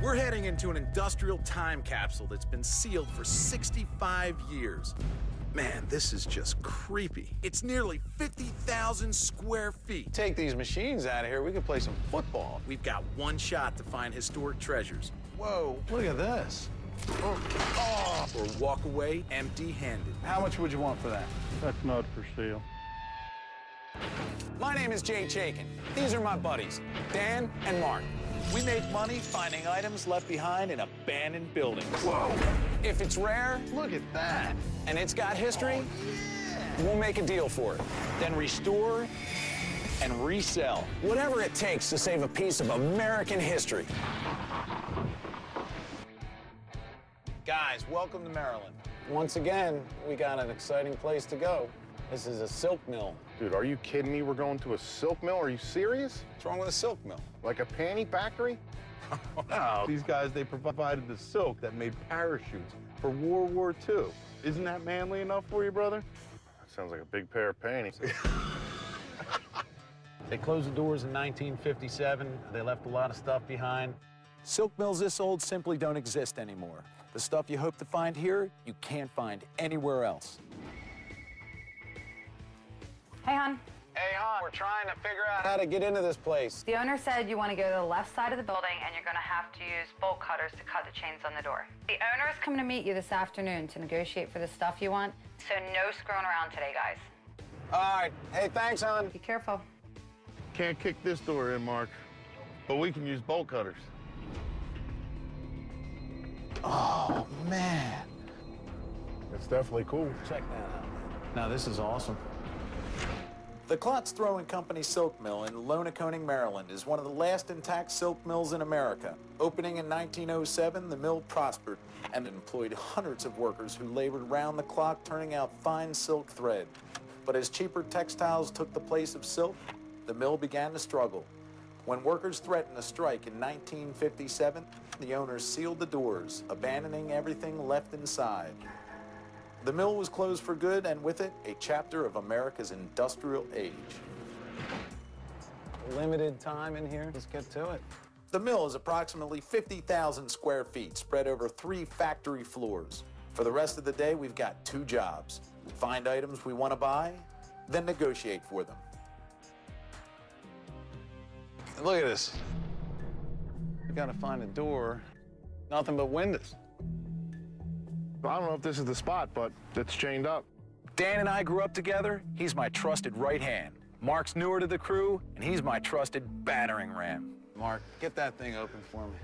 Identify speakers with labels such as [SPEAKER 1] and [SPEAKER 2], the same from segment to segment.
[SPEAKER 1] We're heading into an industrial time capsule that's been sealed for 65 years. Man, this is just creepy. It's nearly 50,000 square feet.
[SPEAKER 2] Take these machines out of here, we could play some football.
[SPEAKER 1] We've got one shot to find historic treasures.
[SPEAKER 2] Whoa, look at this.
[SPEAKER 1] Oh. Or walk away empty-handed.
[SPEAKER 2] How much would you want for that?
[SPEAKER 3] That's not for sale.
[SPEAKER 2] My name is Jay Chaikin. These are my buddies, Dan and Mark.
[SPEAKER 1] We make money finding items left behind in abandoned buildings.
[SPEAKER 2] Whoa! If it's rare, look at that. And it's got history, we'll make a deal for it. Then restore and resell. Whatever it takes to save a piece of American history. Guys, welcome to Maryland. Once again, we got an exciting place to go. This is a silk mill.
[SPEAKER 4] Dude, are you kidding me? We're going to a silk mill? Are you serious?
[SPEAKER 2] What's wrong with a silk mill?
[SPEAKER 4] Like a panty factory?
[SPEAKER 3] No, these guys, they provided the silk that made parachutes for World War II. Isn't that manly enough for you, brother?
[SPEAKER 4] That sounds like a big pair of panties.
[SPEAKER 2] They closed the doors in 1957. They left a lot of stuff behind.
[SPEAKER 1] Silk mills this old simply don't exist anymore. The stuff you hope to find here, you can't find anywhere else.
[SPEAKER 5] Hey, hon.
[SPEAKER 2] Hey, hon, we're trying to figure out how to get into this place.
[SPEAKER 5] The owner said you want to go to the left side of the building and you're going to have to use bolt cutters to cut the chains on the door. The owner is coming to meet you this afternoon to negotiate for the stuff you want, so no screwing around today, guys.
[SPEAKER 2] All right. Hey, thanks, hon.
[SPEAKER 5] Be careful.
[SPEAKER 3] Can't kick this door in, Mark, but we can use bolt cutters.
[SPEAKER 2] Oh, man.
[SPEAKER 4] It's definitely cool.
[SPEAKER 2] Check that out. Now, this is awesome.
[SPEAKER 1] The Klotz Throwing Company Silk Mill in Lonaconing, Maryland is one of the last intact silk mills in America. Opening in 1907, the mill prospered and employed hundreds of workers who labored round the clock turning out fine silk thread. But as cheaper textiles took the place of silk, the mill began to struggle. When workers threatened a strike in 1957, the owners sealed the doors, abandoning everything left inside. The mill was closed for good, and with it, a chapter of America's industrial age.
[SPEAKER 2] Limited time in here. Let's get to it.
[SPEAKER 1] The mill is approximately 50,000 square feet, spread over 3 factory floors. For the rest of the day, we've got 2 jobs. Find items we want to buy, then negotiate for them.
[SPEAKER 2] Look at this. We gotta find a door. Nothing but windows.
[SPEAKER 4] I don't know if this is the spot, but it's chained up.
[SPEAKER 1] Dan and I grew up together. He's my trusted right hand. Mark's newer to the crew, and he's my trusted battering ram.
[SPEAKER 2] Mark, get that thing open for me.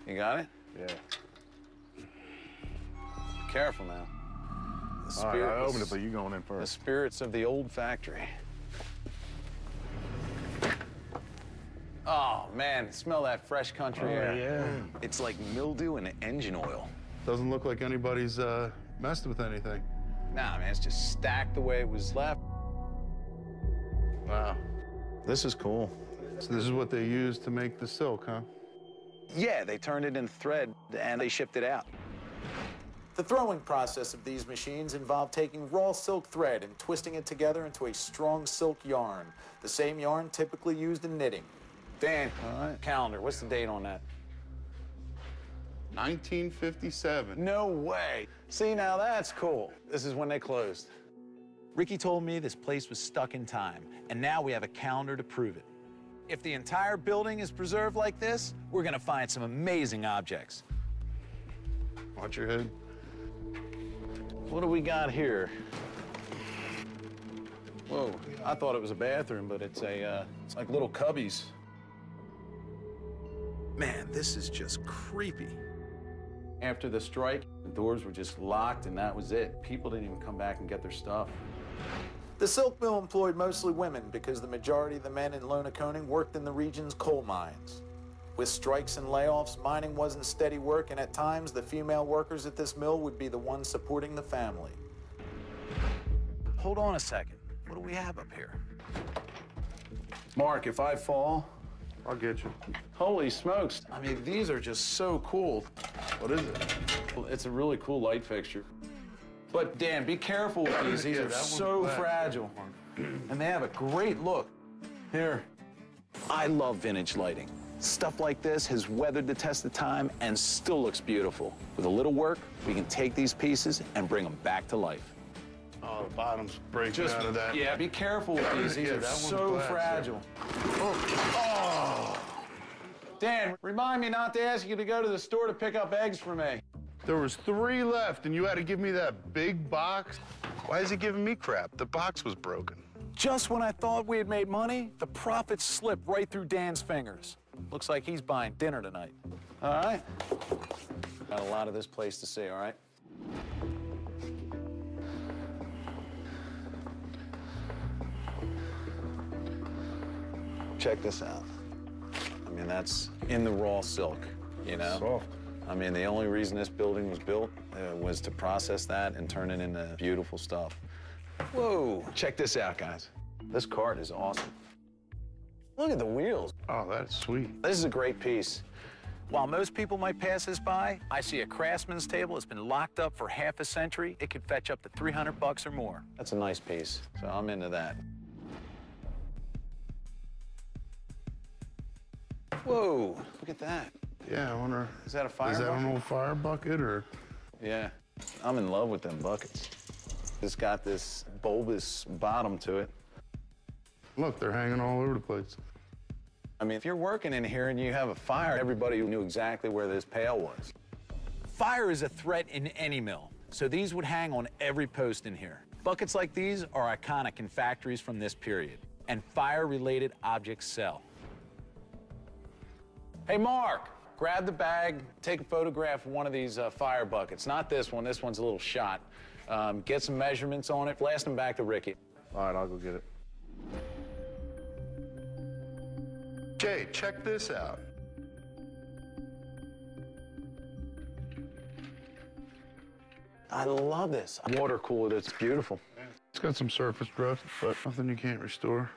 [SPEAKER 2] You got it?
[SPEAKER 4] Yeah.
[SPEAKER 2] Be careful now.
[SPEAKER 4] All right, I opened it, but you going in
[SPEAKER 2] The
[SPEAKER 4] first.
[SPEAKER 2] spirits of the old factory. Oh, man, smell that fresh country air.
[SPEAKER 3] Yeah.
[SPEAKER 2] It's like mildew and engine oil.
[SPEAKER 3] Doesn't look like anybody's messed with anything.
[SPEAKER 2] Nah, man, it's just stacked the way it was left.
[SPEAKER 3] Wow.
[SPEAKER 2] This is cool.
[SPEAKER 3] So this is what they use to make the silk, huh?
[SPEAKER 2] Yeah, they turned it into thread and they shipped it out.
[SPEAKER 1] The throwing process of these machines involved taking raw silk thread and twisting it together into a strong silk yarn, the same yarn typically used in knitting.
[SPEAKER 2] Dan, calendar, what's the date on that?
[SPEAKER 3] 1957.
[SPEAKER 2] No way. See, now that's cool. This is when they closed.
[SPEAKER 1] Ricky told me this place was stuck in time, and now we have a calendar to prove it. If the entire building is preserved like this, we're gonna find some amazing objects.
[SPEAKER 3] Watch your head.
[SPEAKER 2] What do we got here? Whoa, I thought it was a bathroom, but it's like little cubbies.
[SPEAKER 1] Man, this is just creepy.
[SPEAKER 2] After the strike, the doors were just locked and that was it. People didn't even come back and get their stuff.
[SPEAKER 1] The silk mill employed mostly women because the majority of the men in Lonaconing worked in the region's coal mines. With strikes and layoffs, mining wasn't steady work, and at times the female workers at this mill would be the ones supporting the family. Hold on a second. What do we have up here?
[SPEAKER 2] Mark, if I fall,
[SPEAKER 4] I'll get you.
[SPEAKER 2] holy smokes. I mean, these are just so cool.
[SPEAKER 3] What is it?
[SPEAKER 2] It's a really cool light fixture. But Dan, be careful with these. These
[SPEAKER 3] Yeah,
[SPEAKER 2] are
[SPEAKER 3] that one's
[SPEAKER 2] so
[SPEAKER 3] black.
[SPEAKER 2] fragile. And they have a great look. Here, I love vintage lighting. Stuff like this has weathered the test of time and still looks beautiful. With a little work, we can take these pieces and bring them back to life.
[SPEAKER 3] Oh, the bottom's breaking out of that.
[SPEAKER 2] Yeah, be careful with these. These
[SPEAKER 3] Yeah,
[SPEAKER 2] are
[SPEAKER 3] that one's
[SPEAKER 2] so
[SPEAKER 3] glass,
[SPEAKER 2] fragile.
[SPEAKER 3] Oh.
[SPEAKER 2] Dan, remind me not to ask you to go to the store to pick up eggs for me.
[SPEAKER 3] There was 3 left, and you had to give me that big box? Why is he giving me crap? The box was broken.
[SPEAKER 1] Just when I thought we had made money, the profits slipped right through Dan's fingers. Looks like he's buying dinner tonight.
[SPEAKER 2] All right. Got a lot of this place to see, all right? Check this out. I mean, that's in the raw silk, you know?
[SPEAKER 3] Soft.
[SPEAKER 2] I mean, the only reason this building was built was to process that and turn it into beautiful stuff. Whoa, check this out, guys. This cart is awesome. Look at the wheels.
[SPEAKER 3] Oh, that's sweet.
[SPEAKER 2] This is a great piece.
[SPEAKER 1] While most people might pass this by, I see a craftsman's table that's been locked up for half a century. It could fetch up to 300 bucks or more.
[SPEAKER 2] That's a nice piece, so I'm into that. Whoa, look at that.
[SPEAKER 3] Yeah, I wonder.
[SPEAKER 2] Is that a fire
[SPEAKER 3] Is that
[SPEAKER 2] bucket?
[SPEAKER 3] an old fire bucket, or?
[SPEAKER 2] Yeah, I'm in love with them buckets. It's got this bulbous bottom to it.
[SPEAKER 3] Look, they're hanging all over the place.
[SPEAKER 2] I mean, if you're working in here and you have a fire, everybody knew exactly where this pail was.
[SPEAKER 1] Fire is a threat in any mill, so these would hang on every post in here. Buckets like these are iconic in factories from this period, and fire-related objects sell.
[SPEAKER 2] Hey, Mark, grab the bag, take a photograph of one of these fire buckets. Not this one. This one's a little shot. Get some measurements on it. Blast them back to Ricky.
[SPEAKER 4] All right, I'll go get it.
[SPEAKER 3] Jay, check this out.
[SPEAKER 2] I love this. Water cooled. It's beautiful.
[SPEAKER 3] It's got some surface rust, but nothing you can't restore.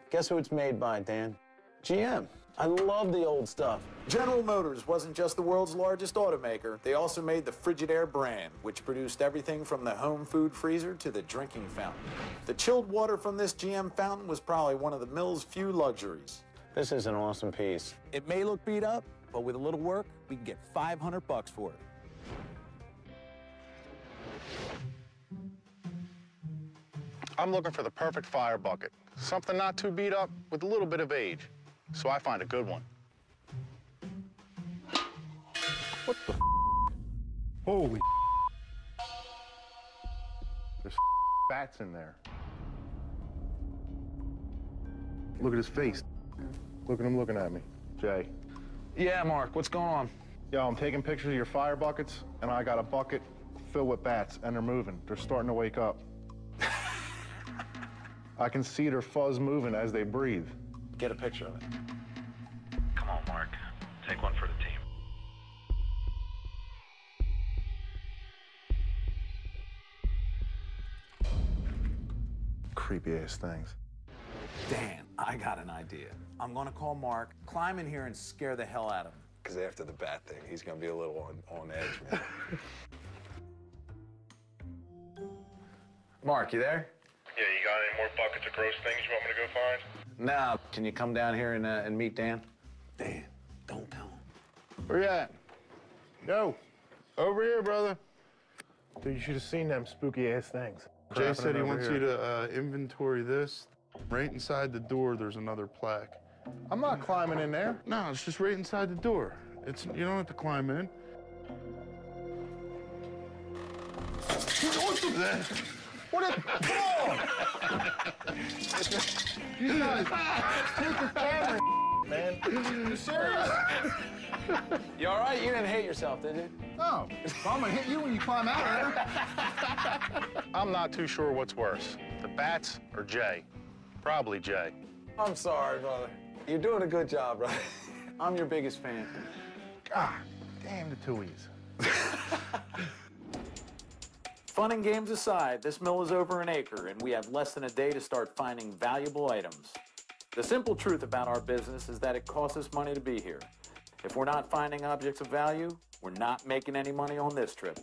[SPEAKER 2] Guess who it's made by, Dan? GM. I love the old stuff.
[SPEAKER 1] General Motors wasn't just the world's largest automaker. They also made the Frigidaire brand, which produced everything from the home food freezer to the drinking fountain. The chilled water from this GM fountain was probably one of the mill's few luxuries.
[SPEAKER 2] This is an awesome piece.
[SPEAKER 1] It may look beat up, but with a little work, we can get 500 bucks for it.
[SPEAKER 4] I'm looking for the perfect fire bucket. Something not too beat up with a little bit of age. So I find a good one. What the
[SPEAKER 3] Holy.
[SPEAKER 4] There's bats in there. Look at his face. Look at him looking at me. Jay.
[SPEAKER 2] Yeah, Mark, what's going on?
[SPEAKER 4] Yo, I'm taking pictures of your fire buckets, and I got a bucket filled with bats, and they're moving. They're starting to wake up. I can see their fuzz moving as they breathe.
[SPEAKER 2] Get a picture of it.
[SPEAKER 6] Come on, Mark. Take one for the team.
[SPEAKER 4] Creepy ass things.
[SPEAKER 1] Dan, I got an idea. I'm gonna call Mark, climb in here and scare the hell out of him.
[SPEAKER 2] Because after the bat thing, he's going to be a little on edge, man. Mark, you there?
[SPEAKER 6] Yeah, you got any more buckets of gross things you want me to go find?
[SPEAKER 2] Now, can you come down here and meet Dan? Dan, don't tell him.
[SPEAKER 4] Where you at? Yo, over here, brother. Dude, you should have seen them spooky ass things.
[SPEAKER 3] Jay said he wants you to inventory this. Right inside the door, there's another plaque.
[SPEAKER 4] I'm not climbing in there.
[SPEAKER 3] No, it's just right inside the door. You don't have to climb in.
[SPEAKER 4] What is? Come on! You guys, take the camera, man. You serious?
[SPEAKER 2] You all right? You didn't hate yourself, did you?
[SPEAKER 4] No. I'm gonna hit you when you climb out there. I'm not too sure what's worse, the bats or Jay. Probably Jay.
[SPEAKER 2] I'm sorry, brother. You're doing a good job, brother. I'm your biggest fan.
[SPEAKER 4] God damn the Tuies.
[SPEAKER 1] Fun and games aside, this mill is over an acre, and we have less than a day to start finding valuable items. The simple truth about our business is that it costs us money to be here. If we're not finding objects of value, we're not making any money on this trip.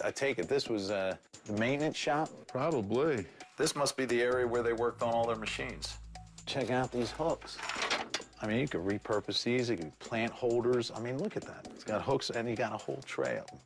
[SPEAKER 2] I take it this was the maintenance shop?
[SPEAKER 3] Probably.
[SPEAKER 1] This must be the area where they worked on all their machines.
[SPEAKER 2] Check out these hooks. I mean, you could repurpose these. It could be plant holders. I mean, look at that. It's got hooks, and you got a whole tray of them.